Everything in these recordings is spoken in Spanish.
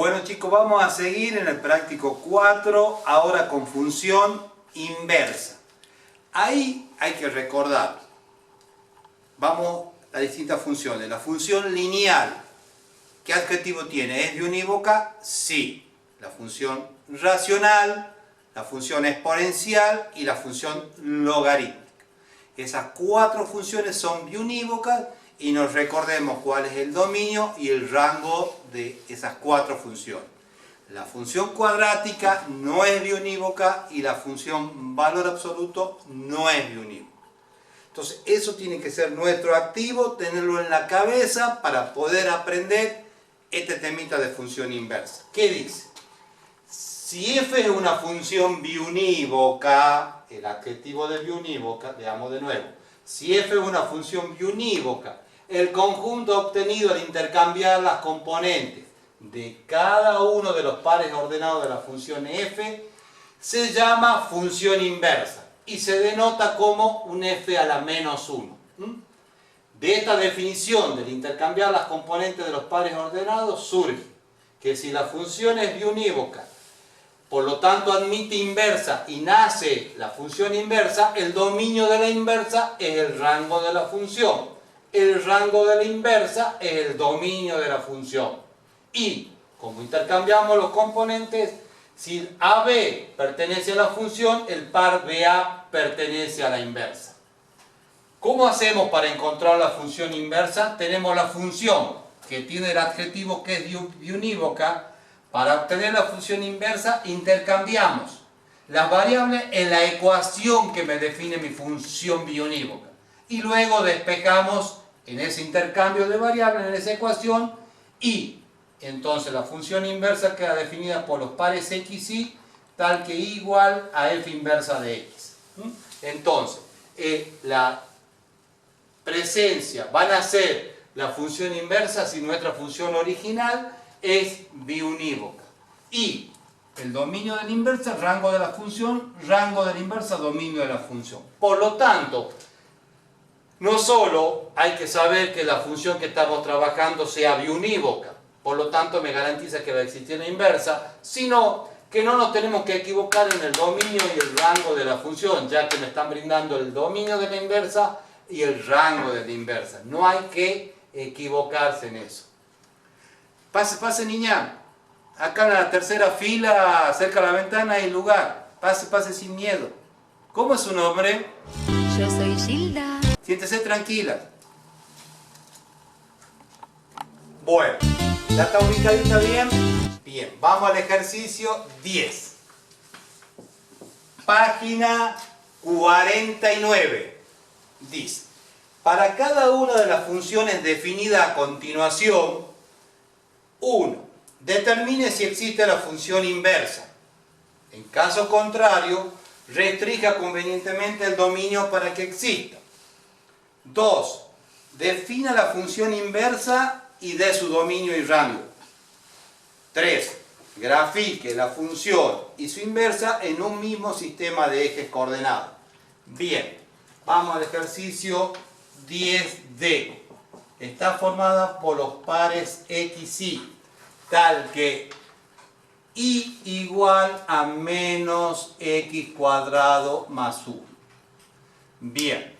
Bueno chicos, vamos a seguir en el práctico 4, ahora con función inversa. Ahí hay que recordar, vamos a distintas funciones. La función lineal, ¿qué adjetivo tiene? ¿Es biunívoca? Sí. La función racional, la función exponencial y la función logarítmica. Esas 4 funciones son biunívocas y nos recordemos cuál es el dominio y el rango de esas 4 funciones. La función cuadrática no es biunívoca y la función valor absoluto no es biunívoca. Entonces eso tiene que ser nuestro activo, tenerlo en la cabeza para poder aprender este temita de función inversa. ¿Qué dice? Si f es una función biunívoca, el adjetivo de biunívoca, veamos de nuevo. Si f es una función biunívoca, el conjunto obtenido al intercambiar las componentes de cada uno de los pares ordenados de la función f se llama función inversa y se denota como un f a la menos 1. De esta definición del intercambiar las componentes de los pares ordenados surge que si la función es biunívoca, por lo tanto admite inversa y nace la función inversa, el dominio de la inversa es el rango de la función. El rango de la inversa es el dominio de la función. Y, como intercambiamos los componentes, si AB pertenece a la función, el par BA pertenece a la inversa. ¿Cómo hacemos para encontrar la función inversa? Tenemos la función que tiene el adjetivo que es biunívoca. Para obtener la función inversa intercambiamos las variables en la ecuación que me define mi función biunívoca. Y luego despejamos en ese intercambio de variables, en esa ecuación, y entonces la función inversa queda definida por los pares x, y tal que igual a f inversa de x. Entonces, la presencia van a ser la función inversa si nuestra función original es biunívoca. Y el dominio de la inversa, rango de la función, rango de la inversa, dominio de la función. Por lo tanto, no solo hay que saber que la función que estamos trabajando sea biunívoca, por lo tanto me garantiza que va a existir la inversa, sino que no nos tenemos que equivocar en el dominio y el rango de la función, ya que me están brindando el dominio de la inversa y el rango de la inversa. No hay que equivocarse en eso. Pase, pase niña. Acá en la tercera fila, cerca de la ventana hay lugar. Pase, pase sin miedo. ¿Cómo es su nombre? Yo soy Gilda. Siéntese tranquila. Bueno, ¿ya está ubicadita bien? Bien, vamos al ejercicio 10. Página 49. Dice, para cada una de las funciones definidas a continuación, 1. Determine si existe la función inversa. En caso contrario, restrinja convenientemente el dominio para que exista. 2. Defina la función inversa y dé su dominio y rango. 3. Grafique la función y su inversa en un mismo sistema de ejes coordenados. Bien, vamos al ejercicio 10D. Está formada por los pares x, y, tal que y igual a menos x cuadrado más 1. Bien,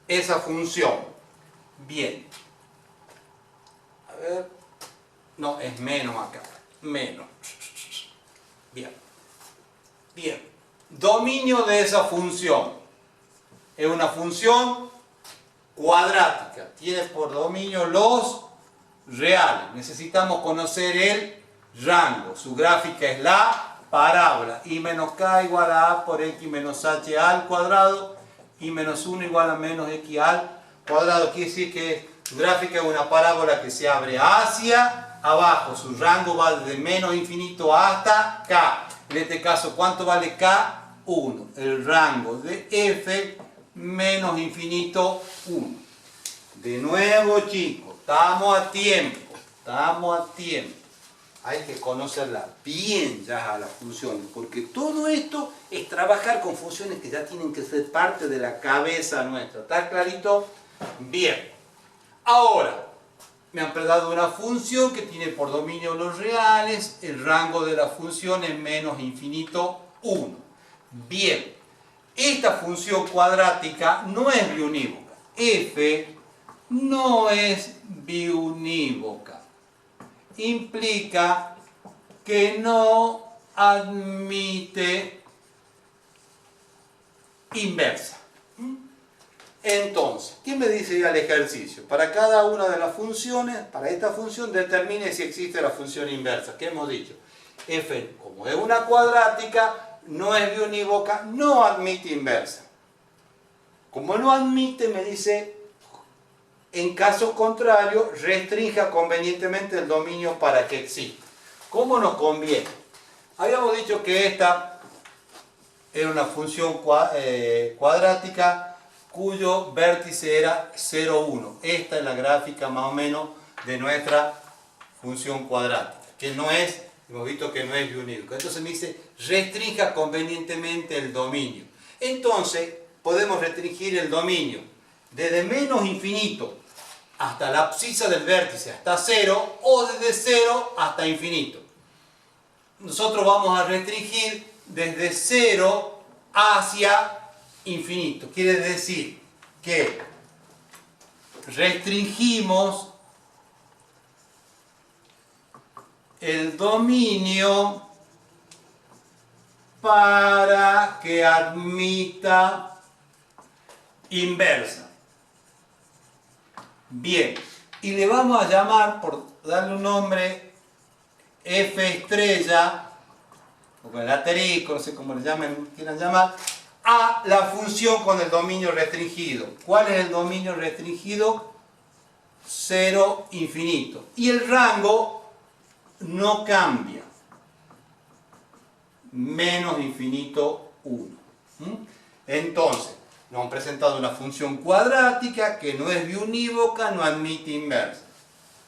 esa función. Bien. A ver, no, es menos acá. Menos. Bien. Bien. Dominio de esa función. Es una función cuadrática. Tiene por dominio los reales. Necesitamos conocer el rango. Su gráfica es la parábola. I menos k igual a a por x menos h al cuadrado. I menos 1 igual a menos x al cuadrado. Quiere decir que su gráfica es una parábola que se abre hacia abajo. Su rango va desde menos infinito hasta k. En este caso, ¿cuánto vale k? 1. El rango de f menos infinito 1. De nuevo, chicos, estamos a tiempo. Estamos a tiempo. Hay que conocerla bien ya a las funciones, porque todo esto es trabajar con funciones que ya tienen que ser parte de la cabeza nuestra. ¿Está clarito? Bien. Ahora, me han dado una función que tiene por dominio los reales, el rango de la función es menos infinito 1. Bien, esta función cuadrática no es biunívoca. F no es biunívoca. Implica que no admite inversa. Entonces, ¿qué me dice ya el ejercicio? Para cada una de las funciones, para esta función, determine si existe la función inversa. ¿Qué hemos dicho? F, como es una cuadrática, no es biunívoca, no admite inversa. Como no admite, me dice, en caso contrario, restrinja convenientemente el dominio para que exista. ¿Cómo nos conviene? Habíamos dicho que esta era una función cuadrática cuyo vértice era 0, 1. Esta es la gráfica más o menos de nuestra función cuadrática, que no es, hemos visto que no es biunívoca. Entonces me dice, restrinja convenientemente el dominio. Entonces, podemos restringir el dominio desde menos infinito hasta la abscisa del vértice, hasta 0, o desde 0 hasta infinito. Nosotros vamos a restringir desde 0 hacia infinito. Quiere decir que restringimos el dominio para que admita inversa. Bien, y le vamos a llamar, por darle un nombre, F estrella, o con el asterisco, no sé cómo le llamen, quieran llamar, a la función con el dominio restringido. ¿Cuál es el dominio restringido? 0, infinito. Y el rango no cambia. Menos infinito 1. Entonces, nos han presentado una función cuadrática que no es biunívoca, no admite inversa.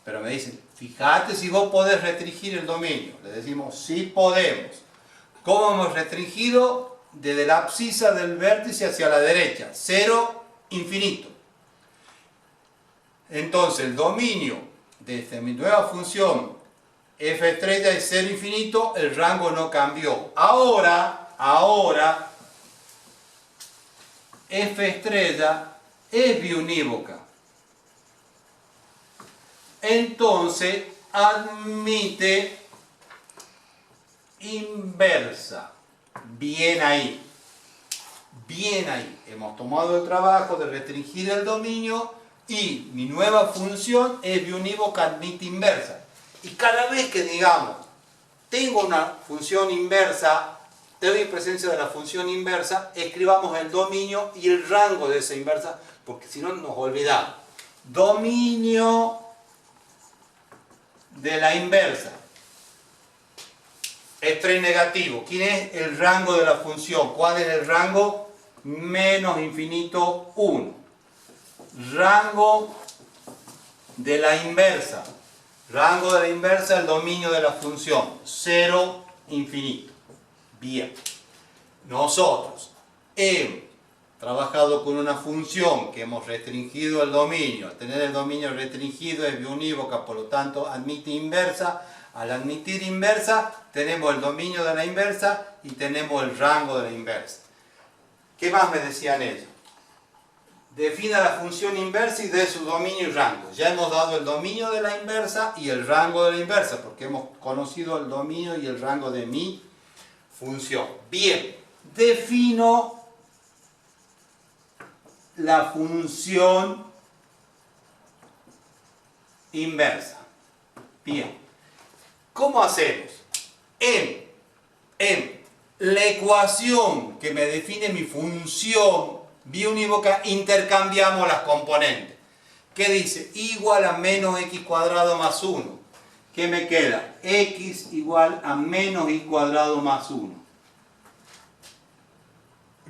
Pero me dicen, fíjate si vos podés restringir el dominio. Le decimos, sí podemos. ¿Cómo hemos restringido? Desde la abscisa del vértice hacia la derecha, 0, infinito. Entonces el dominio de esta mi nueva función f estrella es 0, infinito, el rango no cambió. Ahora, f estrella es biunívoca. Entonces admite inversa. Bien ahí. Bien ahí. Hemos tomado el trabajo de restringir el dominio y mi nueva función es biunívoca, admite inversa. Y cada vez que digamos, tengo una función inversa, tengo en presencia de la función inversa, escribamos el dominio y el rango de esa inversa, porque si no nos olvidamos. Dominio de la inversa. Es 3 negativo. ¿Quién es el rango de la función? ¿Cuál es el rango? Menos infinito 1. Rango de la inversa. Rango de la inversa, el dominio de la función. 0, infinito. Bien. Nosotros hemos trabajado con una función que hemos restringido el dominio. Al tener el dominio restringido es biunívoca, por lo tanto admite inversa. Al admitir inversa, tenemos el dominio de la inversa y tenemos el rango de la inversa. ¿Qué más me decían ellos? Defina la función inversa y dé su dominio y rango. Ya hemos dado el dominio de la inversa y el rango de la inversa, porque hemos conocido el dominio y el rango de mi función. Bien, defino la función inversa. Bien. ¿Cómo hacemos? En la ecuación que me define mi función biunívoca, intercambiamos las componentes. ¿Qué dice? Igual a menos x cuadrado más 1. ¿Qué me queda? X igual a menos y cuadrado más 1.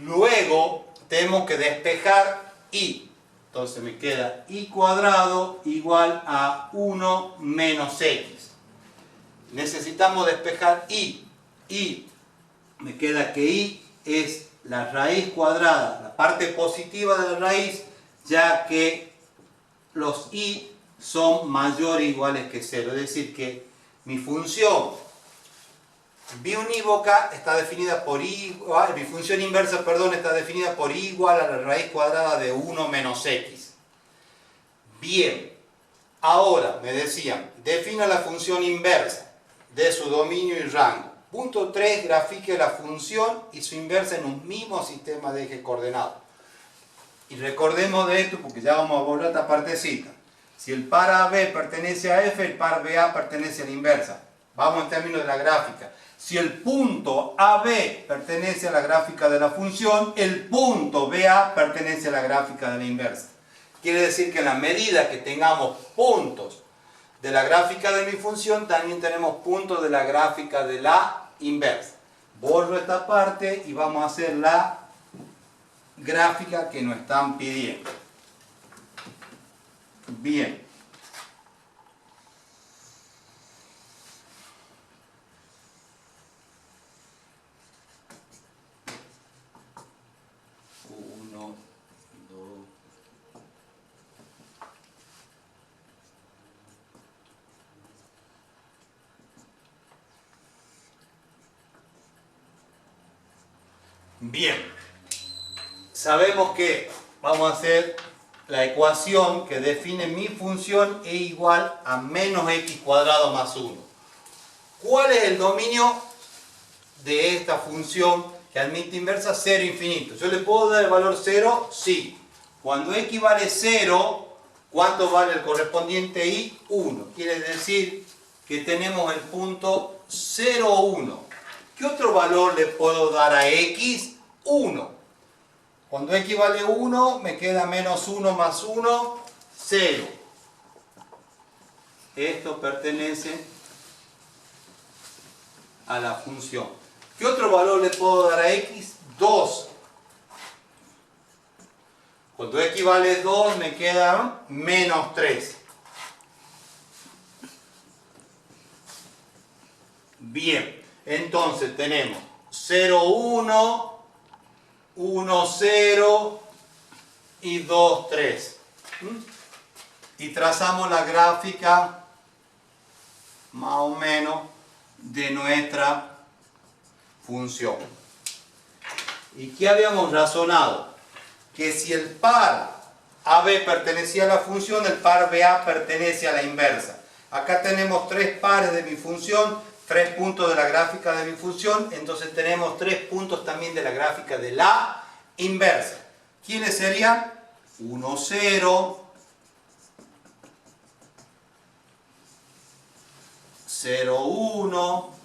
Luego tenemos que despejar y. Entonces me queda y cuadrado igual a 1 menos x. Necesitamos despejar y me queda que y es la raíz cuadrada, la parte positiva de la raíz, ya que los y son mayores o iguales que 0. Es decir, que mi función biunívoca está definida por igual, mi función inversa, perdón, está definida por igual a la raíz cuadrada de 1 menos x. Bien, ahora me decían, defina la función inversa de su dominio y rango. Punto 3, grafique la función y su inversa en un mismo sistema de ejes coordenados. Y recordemos de esto porque ya vamos a borrar esta partecita. Si el par AB pertenece a F, el par BA pertenece a la inversa. Vamos en términos de la gráfica. Si el punto AB pertenece a la gráfica de la función, el punto BA pertenece a la gráfica de la inversa. Quiere decir que en la medida que tengamos puntos de la gráfica de mi función, también tenemos puntos de la gráfica de la inversa. Borro esta parte y vamos a hacer la gráfica que nos están pidiendo. Bien. Uno, dos. Bien. Sabemos que vamos a hacer la ecuación que define mi función e igual a menos x cuadrado más 1. ¿Cuál es el dominio de esta función que admite inversa 0 infinito? ¿Yo le puedo dar el valor 0? Sí. Cuando x vale 0, ¿cuánto vale el correspondiente y? 1. Quiere decir que tenemos el punto 0, 1. ¿Qué otro valor le puedo dar a x? 1. Cuando x vale 1, me queda menos 1 más 1, 0. Esto pertenece a la función. ¿Qué otro valor le puedo dar a x? 2. Cuando x vale 2, me queda menos 3. Bien, entonces tenemos 0, 1... 1, 0 y 2, 3. Y trazamos la gráfica más o menos de nuestra función. ¿Y qué habíamos razonado? Que si el par AB pertenecía a la función, el par BA pertenece a la inversa. Acá tenemos 3 pares de mi función, 3 puntos de la gráfica de mi función, entonces tenemos 3 puntos también de la gráfica de la inversa. ¿Quiénes serían? 1, 0, 0, 1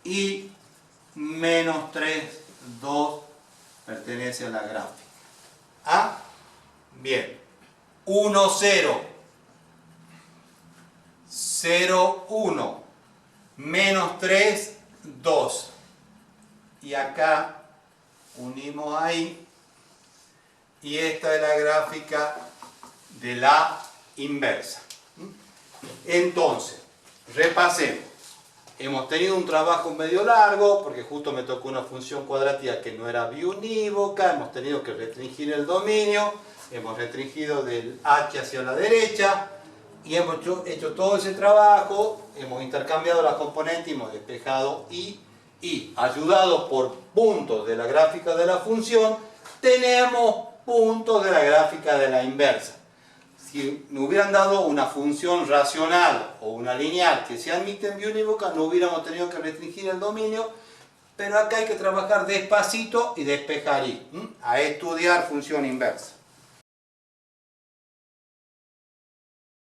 y menos 3, 2 pertenece a la gráfica. ¿Ah? Bien. 1, 0, 0, 1. Menos 3, 2. Y acá unimos ahí. Y esta es la gráfica de la inversa. Entonces, repasemos. Hemos tenido un trabajo medio largo, porque justo me tocó una función cuadrática que no era biunívoca. Hemos tenido que restringir el dominio. Hemos restringido del h hacia la derecha. Y hemos hecho todo ese trabajo, hemos intercambiado las componentes y hemos despejado y ayudados por puntos de la gráfica de la función, tenemos puntos de la gráfica de la inversa. Si me hubieran dado una función racional o una lineal que se admite en biunívoca, no hubiéramos tenido que restringir el dominio, pero acá hay que trabajar despacito y despejar y a estudiar función inversa.